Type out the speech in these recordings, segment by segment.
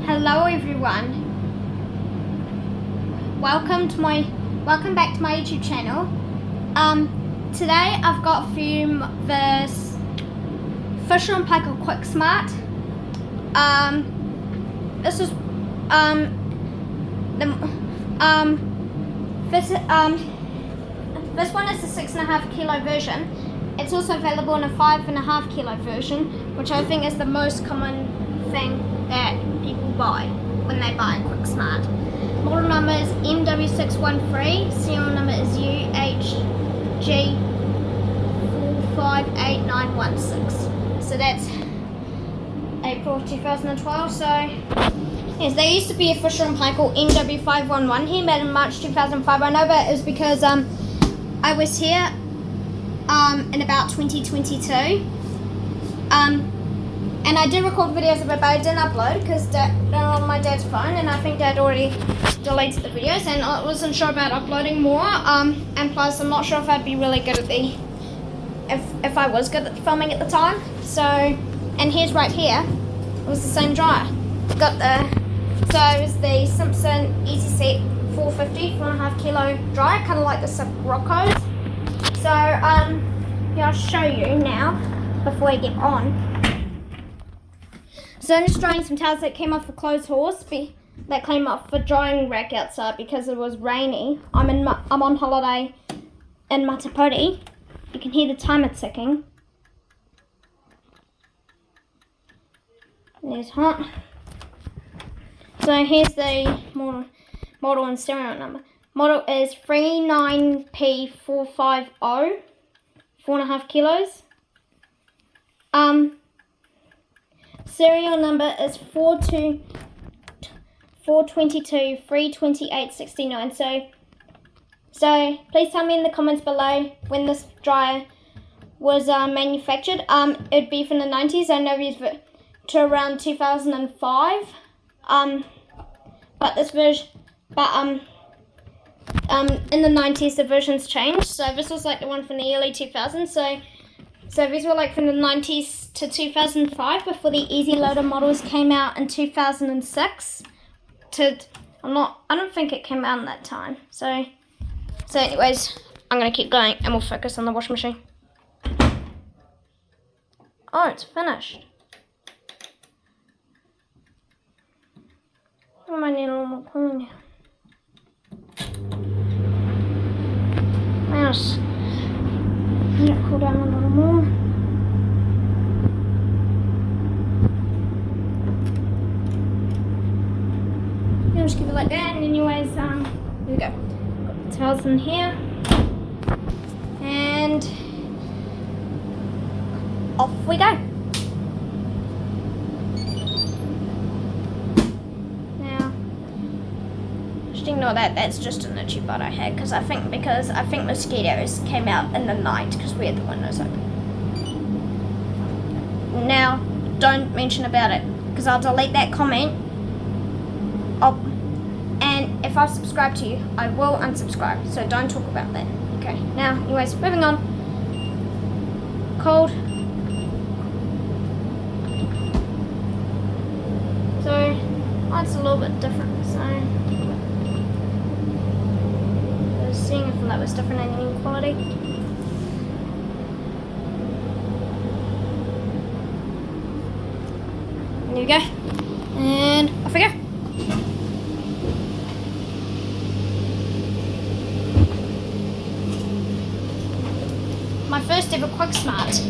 Hello everyone. Welcome back to my YouTube channel. Today I've got from this Fisher and Paykel Quick Smart. This is this one is the 6.5 kilo version. It's also available in a 5.5 kilo version, which I think is the most common thing that people buy when they buy a Quick Smart. Model number is MW613, serial number is UHG458916. So that's April of 2012. So yes, there used to be a Fisher and Paykel MW511 here, made in March 2005. I know that is because I was here in about 2022. And I did record videos of it, but I didn't upload because they're on my dad's phone, and I think Dad already deleted the videos, and I wasn't sure about uploading more. And plus, I'm not sure if I'd be really good at if I was good at filming at the time. So, and here's right here, it was the same dryer. So it was the Simpson Easy Set 450, 4.5 kilo dryer, kind of like the Roccos. So, yeah, I'll show you now before I get on. So I'm just drying some towels that came off the clothes horse, that came off the drying rack outside because it was rainy. I'm on holiday in Matapouri. You can hear the timer ticking. It's hot. So here's the model and serial number. Model is 39P450, 4.5 kilos. Serial number is 422-328-69. So please tell me in the comments below when this dryer was manufactured. It'd be from the 90s. I know it was to around 2005. But this version, in the 90s the versions changed. So this was like the one from the early 2000s. So these were like from the 90s to 2005 before the Easy Loader models came out in 2006. I don't think it came out in that time. So anyways, I'm gonna keep going and we'll focus on the washing machine. Oh, it's finished. I might need a little more cleaning. Yes. Let it cool down a little more. I'll just keep it like that, and anyways, here we go. Got the towels in here. And off we go. Now, just ignore that, that's just an itchy butt I had, because I think mosquitoes came out in the night because we had the windows open. Now, don't mention about it, because I'll delete that comment. And if I've subscribed to you, I will unsubscribe, so don't talk about that. Okay, now, anyways, moving on. Cold. So, it's a little bit different, so I was seeing if that was different in any quality. There we go. And off we go. My first ever Quick Smart.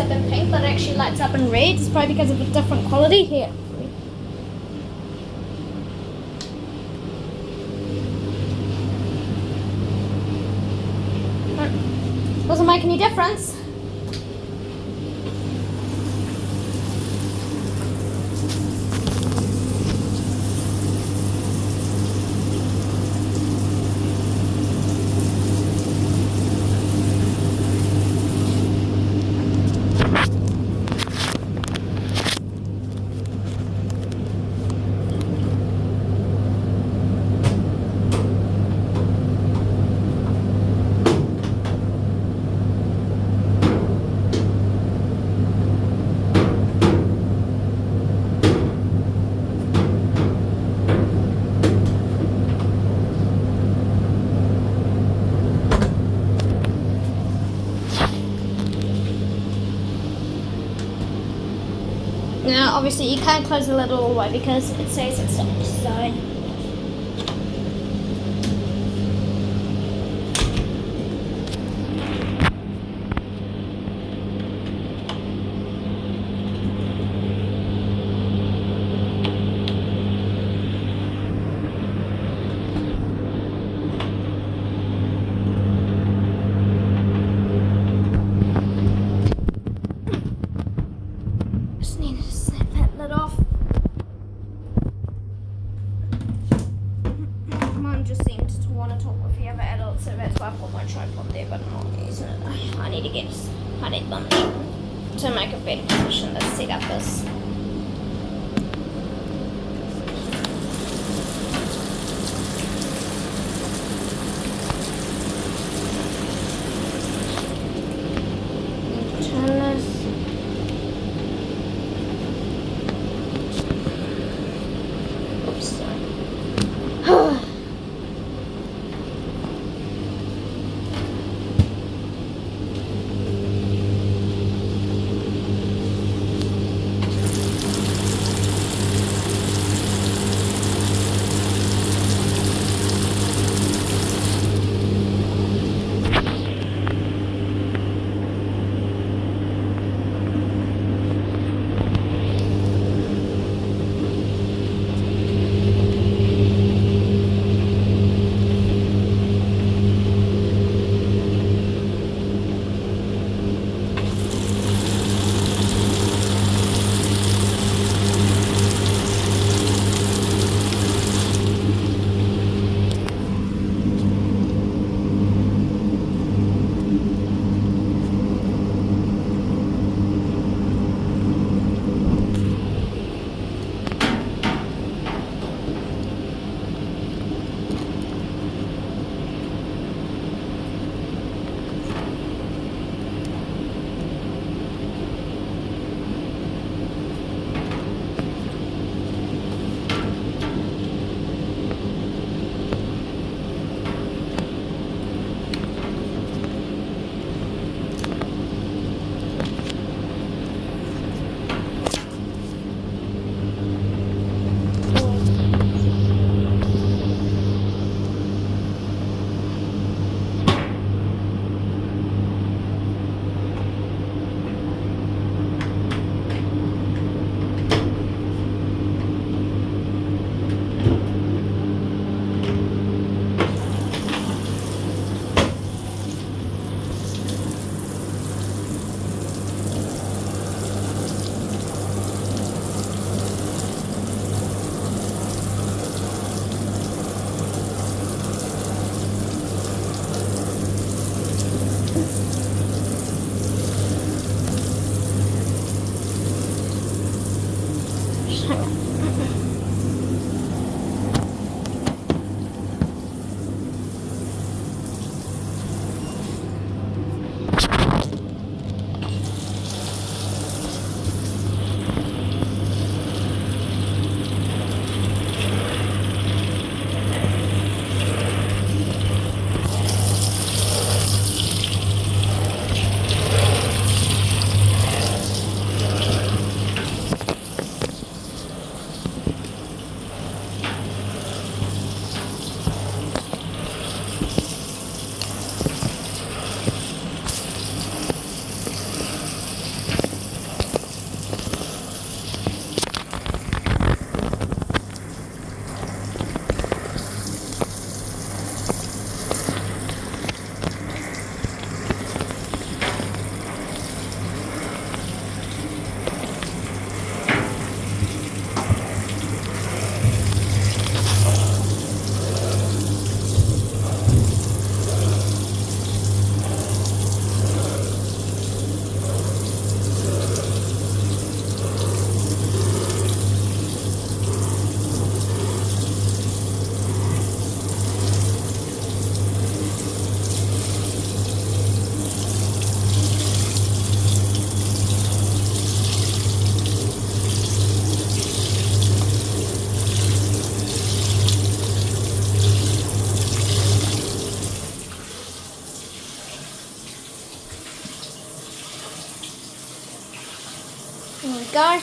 up in pink, but it actually lights up in red. It's probably because of the different quality here. Doesn't make any difference. Now, obviously, you can't close the lid all the way because it says it's stopped. So. Just seemed to want to talk with the other adults, so that's why I put my tripod there, but I'm not using it. I need them to make a better position to set up this. Turn this. Oops, sorry. There we go.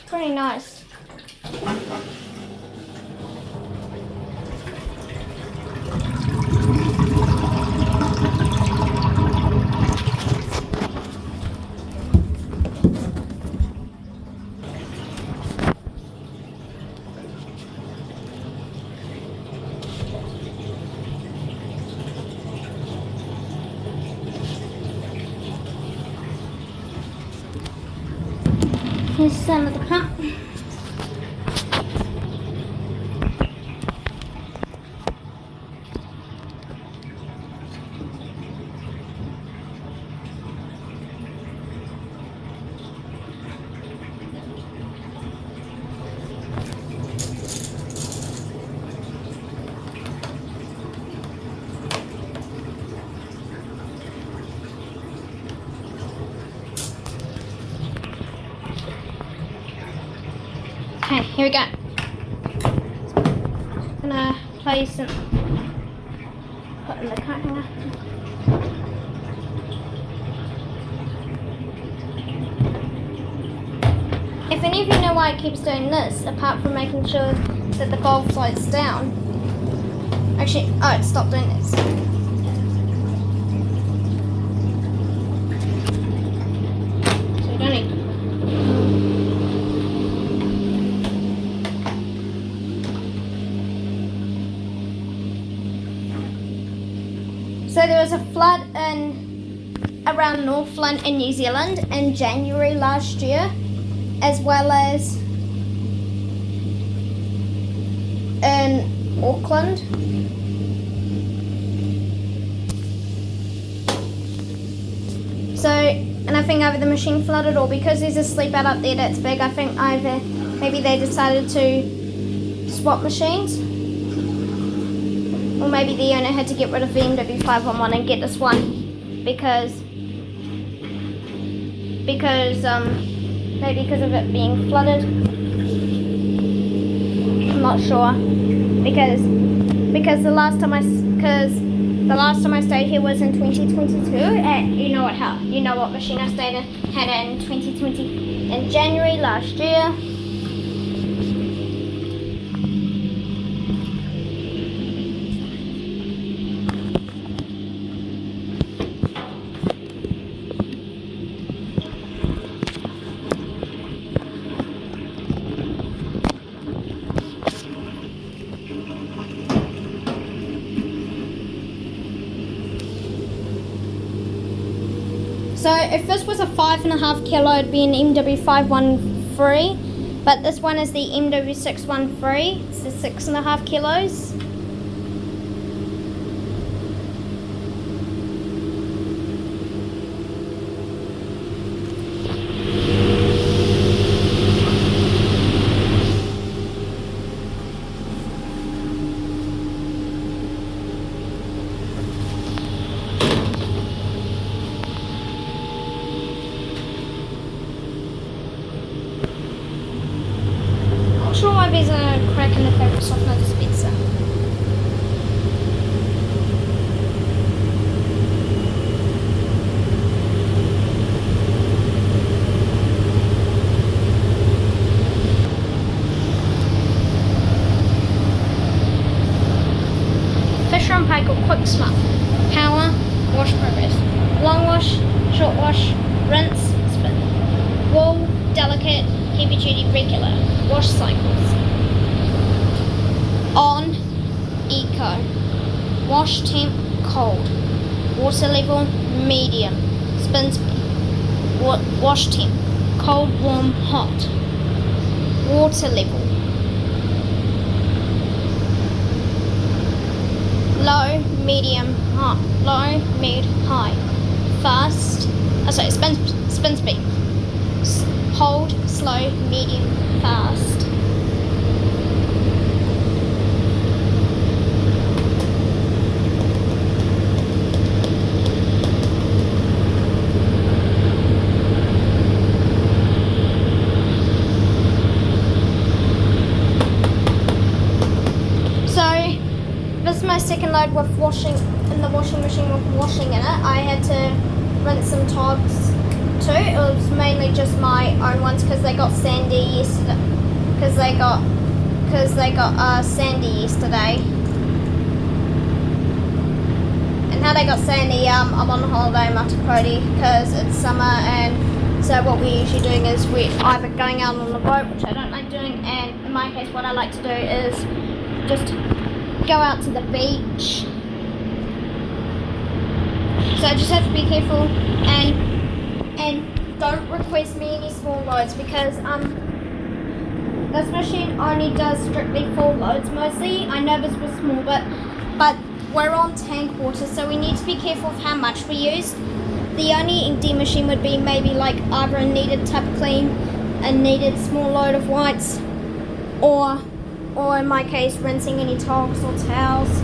Pretty nice. Here's some of the pump. Okay, here we go. Gonna place and put in the coat hanger. If any of you know why it keeps doing this, apart from making sure that the bulb floats down, actually, oh, it stopped doing this. So you don't need. So there was a flood around Northland in New Zealand in January last year, as well as in Auckland. So, and I think either the machine flooded or because there's a sleep out up there that's big, I think either maybe they decided to swap machines. Or maybe the owner had to get rid of the MW511 and get this one because maybe because of it being flooded. I'm not sure because the last time I stayed here was in 2022, and you know what machine I stayed in had in 2020 in January last year. So if this was a 5.5 kilo, it'd be an MW513, but this one is the MW613. It's the 6.5 kilos. Not sure why there's a crack in the fabric softener dispenser. Fisher and Paykel Quick Smart. Power, wash progress. Long wash, short wash, rinse, spin. Wool, delicate, heavy duty, regular. Wash cycles. On, eco. Wash temp, cold. Water level, medium. Spin speed. Wash temp, cold, warm, hot. Water level. Low, medium, high. Low, mid, high. Fast. Spin speed. Hold, slow, medium, fast. So this is my second load with washing in the washing machine with washing in it. I had to rinse some Togs too. It was mainly just my own ones because they got sandy yesterday. Because they got sandy yesterday. And how they got sandy? I'm on holiday in Matapouri because it's summer, and so what we're usually doing is we're either going out on the boat, which I don't like doing, and in my case, what I like to do is just go out to the beach. So I just have to be careful and don't request me any small loads because this machine only does strictly full loads mostly. I know this was small, but we're on tank water, so we need to be careful of how much we use. The only empty machine would be maybe like either a needed tub clean, a needed small load of whites, or in my case rinsing any Togs or towels.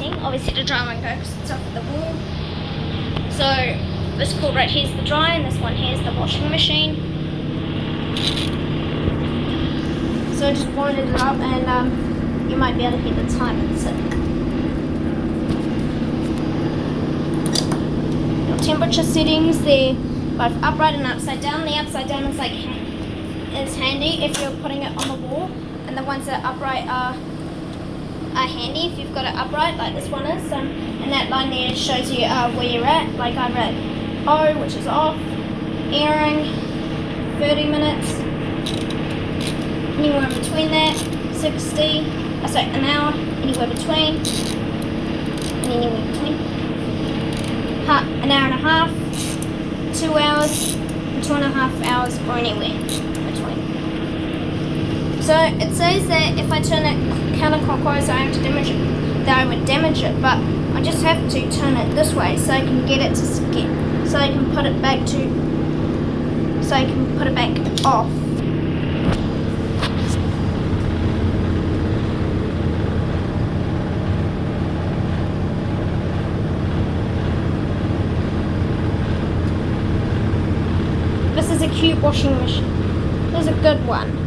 hanging. Obviously the dry one goes up at the wall. So this cord right here is the dry and this one here is the washing machine. So I just winded it up and you might be able to hear the time and tick. Your temperature settings, they're both upright and upside down. The upside down is handy if you're putting it on the wall, and the ones that are upright are handy if you've got it upright like this one is. And that line there shows you where you're at. Like I'm at O, which is off, airing, 30 minutes, anywhere in between that, 60, an hour, anywhere between, and anywhere between, an hour and a half, 2 hours, 2.5 hours, or anywhere between. So it says that if I turn it counterclockwise, I have to damage it, that I would damage it, but I just have to turn it this way so I can get it to skip, so I can put it back off. This is a cute washing machine. This is a good one.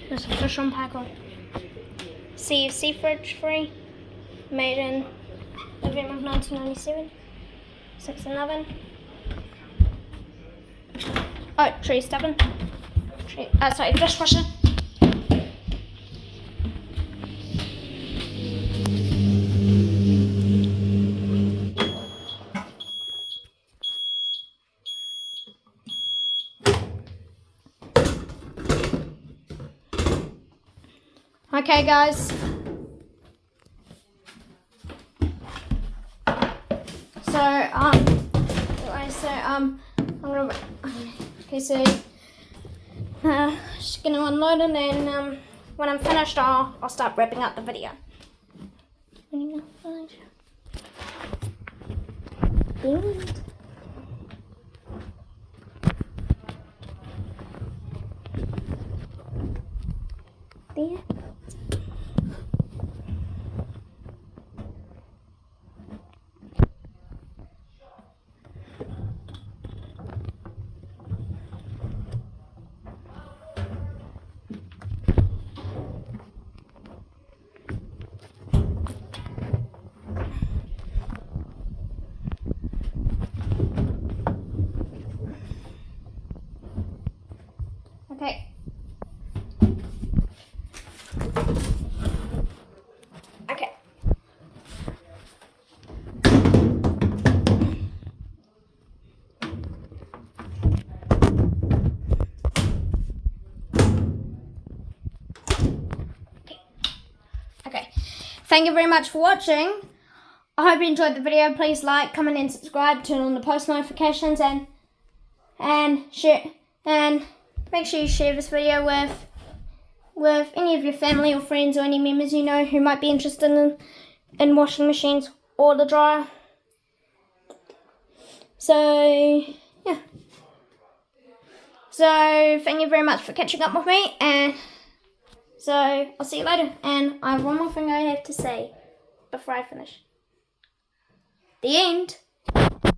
There's a fish on Paykel. CFC fridge free. Made in November 1997. 6/11. Oh, tree stubborn. Sorry, dishwasher. Okay, guys. So, I'm gonna. Okay, so just gonna unload it, and when I'm finished, I'll start wrapping up the video. There. Okay. Okay. Okay. Thank you very much for watching. I hope you enjoyed the video. Please like, comment, and subscribe. Turn on the post notifications and share, and make sure you share this video with any of your family or friends or any members you know who might be interested in washing machines or the dryer. So yeah. So thank you very much for catching up with me, and so I'll see you later. And I have one more thing I have to say before I finish. The end.